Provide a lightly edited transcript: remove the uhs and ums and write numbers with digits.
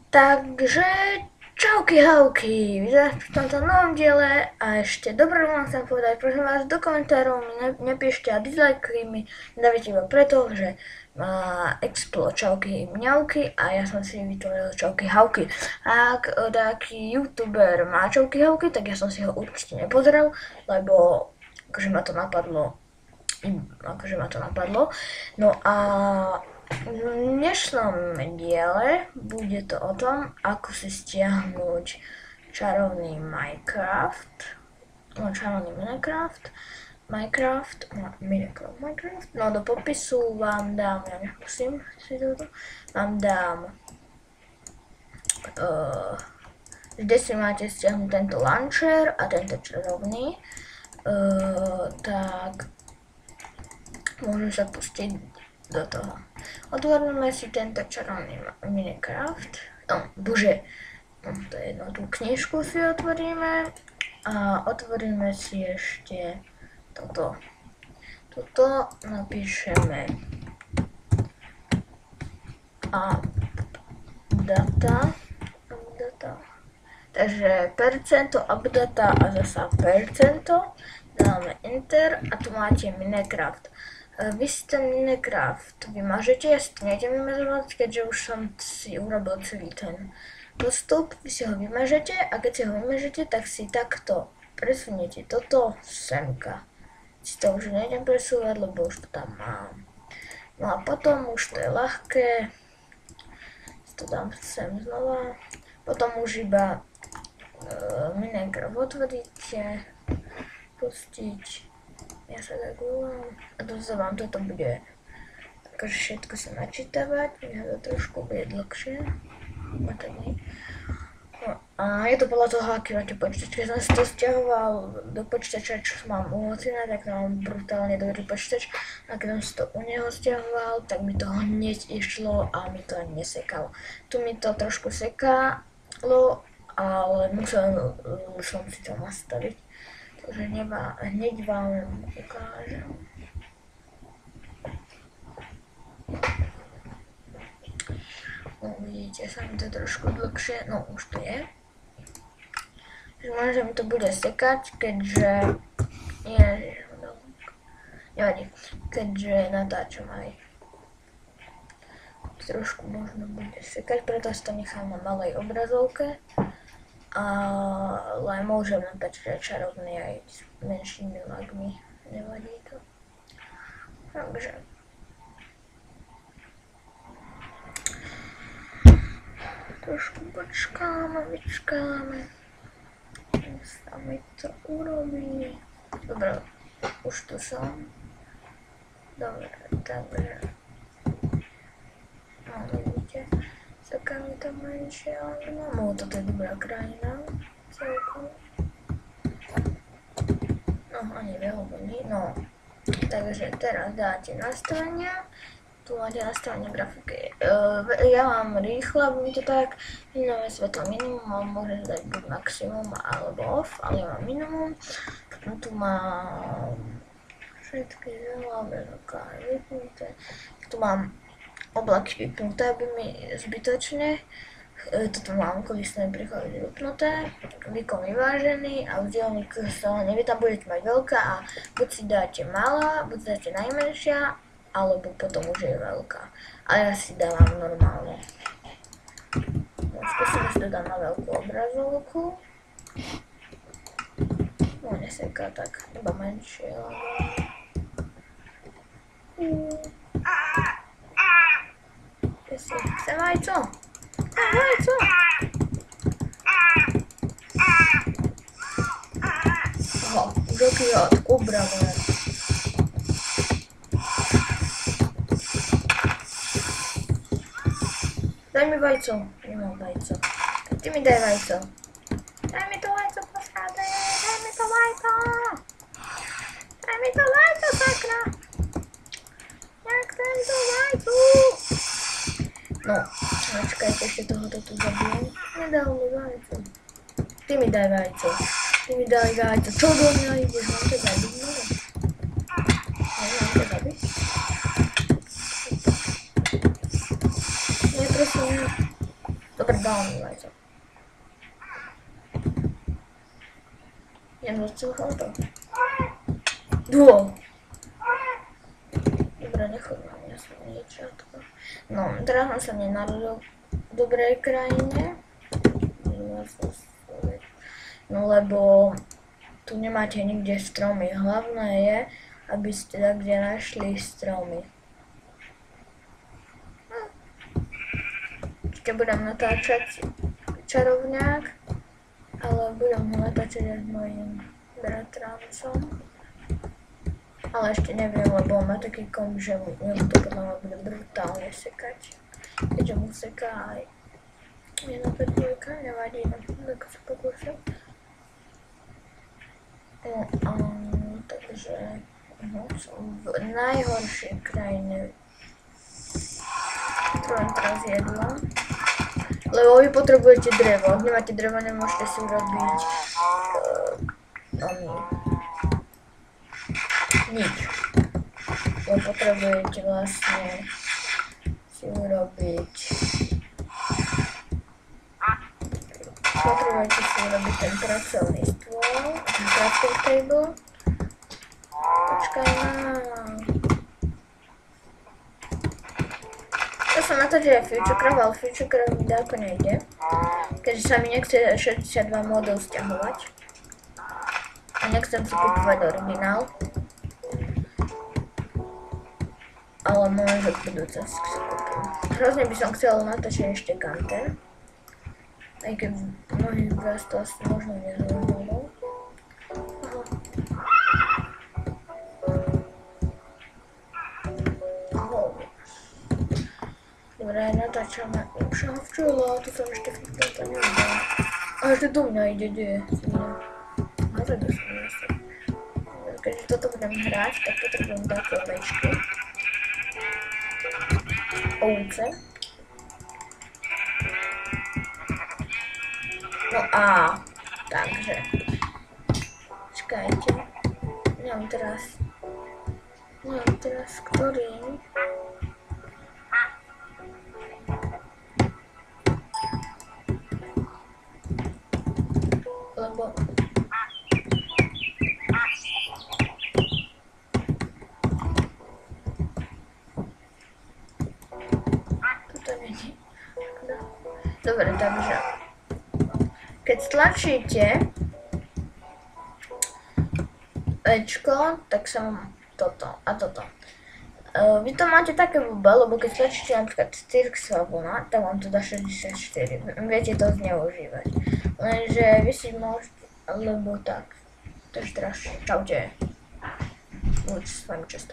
Takže čauky hauky, vítajte v tomto novom diele a ešte dobré vám chcem povedať, prosím vás, do komentárov mi nepíšte a dislajky mi dávite iba preto, že má Explo čauky mňauky a ja som si vytvoril čauky hauky. A ak taký youtuber má čauky hauky, tak ja som si ho určite nepozrel, lebo akože ma to napadlo. No a v dnešnom diele bude to o tom, ako si stiahnuť čarovný Minecraft. No do popisu vám dám, ja nemusím si toto, vám dám, vždy si máte stiahnuť tento launcher a tento čarovný, tak môžem sa pustiť do toho. Otvoríme si tento čarovný Minecraft. To je jedno, tú knižku si otvoríme a otvoríme si ešte toto. Toto napíšeme updata. Takže percento updata a zasa percento. Dáme enter a tu máte Minecraft. Vy si ten Minecraft vymažete, ja si to nejdem vymazovať, keďže už som si urobil celý ten postup. Vy si ho vymažete a keď si ho vymažete, tak si takto presuniete toto semka. Si to už nejdem presúvať, lebo už to tam mám. No a potom už to je ľahké. Si to dám sem znova. Potom už iba Minecraft otvoríte, pustiť. Ja sa tak volám a to vám toto bude akože všetko sa načítavať, ja to trošku bude dlhšie, no, a je to podľa toho, aký máte počítač. Keď som si to stiahoval do počítača, čo mám u ocina, tak mám brutálne dobrý počítač a keď som si to u neho stiahoval, tak mi to hneď išlo a mi to ani nesekalo. Tu mi to trošku sekalo, ale musel som si to nastaviť. Takže hneď vám ukážem. No vidíte, sa mi to trošku dlhšie, no už to je. Takže možno mi to bude sekať, keďže nevadí, keďže natáčam aj. Trošku možno bude sekať, preto si to nechám na malej obrazovke. Ale môžem natáčať čarovný aj s menšími lagmi, nevadí to. Takže trošku vyčkáme, sa mi to urobí. Dobre, už tu som. Dobre, takže no vidíte, taká mi to menšia lagna. No toto je dobrá krajina celkom. No ani veľmi nie, no. Takže teraz dáte nastavenia. Tu máte nastavenie grafiky. Ja mám rýchlo, aby mi to tak, minimálne svetlo minimum, ale môžem dať buď maximum alebo off, ale ja mám minimum. Potom tu mám všetky zelené vypnuté. Tu mám oblaky vypnuté, aby mi zbytočne. Toto mám kolísne prechody vypnuté, výkon vyvážený a vzdialený krstolenie. Vy tam budete mať veľká a buď si dáte malá, buď si dáte najmenšia, alebo potom už je veľká. A ja si dávam normálne. No, skúsim si to dám na veľkú obrazovku. No neseká tak, iba menšie. Chce vajco? Vajco! Aha, už aký rád obravé. Daj mi vajco. Nemám vajco. Ty mi daj vajco. Daj mi to vajco, posádaj. Daj mi to vajco. Daj mi to vajco, sakra. Ja chcem to vajcu. No, počkajte, ešte tohoto tu zabijem. Nedal mi vajco. Ty mi daj vajco. Ty mi daj vajco. Čo do mňa ideš? Mám ťa zabiť? Mám ťa zabiť? Nie, prosím. Dobre, down lezą. Nie no, co to? Wow. Dobra, nie chodźmy, nie są rzadko. No, teraz są nie na dobrej krainie. No lebo tu nemáte nikde stromy. Hlavné je, aby ste tak kde našli stromy. Ešte budem natáčať čarovňák, ale budem ho natáčať aj s mojím bratrancom. Ale ešte neviem, lebo má taký komp, že mu to podľa mňa bude brutálne sekať. Keďže mu seká aj 1.5, nevadí, tak sa pokúšam. Takže som v najhoršej krajine, ktorú teraz jedla. Lebo vy potrebujete drevo. Ak nemáte drevo, nemôžete si urobiť nič. Lebo potrebujete vlastne si urobiť ten pracovný stôl, ten crafting table. Počkaj na... To som natáčal aj Futurecraft, ale Futurecraft mi ďaleko nejde, keďže sa mi nechce 62 modov stiahovať. A nechcem si kúpovať originál. Ale môže budúca si kúpim. Hrozne by som chcel natáčať ešte Gunter. Aj keď mnohých z vás to asi možno nezaujímalo. Dobre, natáčame už včela, tu som ešte to nevidel. A ešte do mňa ide, kde je? Na to som nesem. Keďže toto budem hrať, tak potrebujem také ovečky. Ovce. No a, takže, čakajte, neviem teraz, ktorým, lebo, toto není, dobre, takže, keď stlačíte Ečko, tak sa vám toto a toto. Vy to máte také blbé, lebo keď stlačíte napríklad Styrxa vlna, tak vám to dá 64. Viete to zneužívať. Lenže vy si môžete, lebo tak. Takže teraz čaute. Buď s vami často.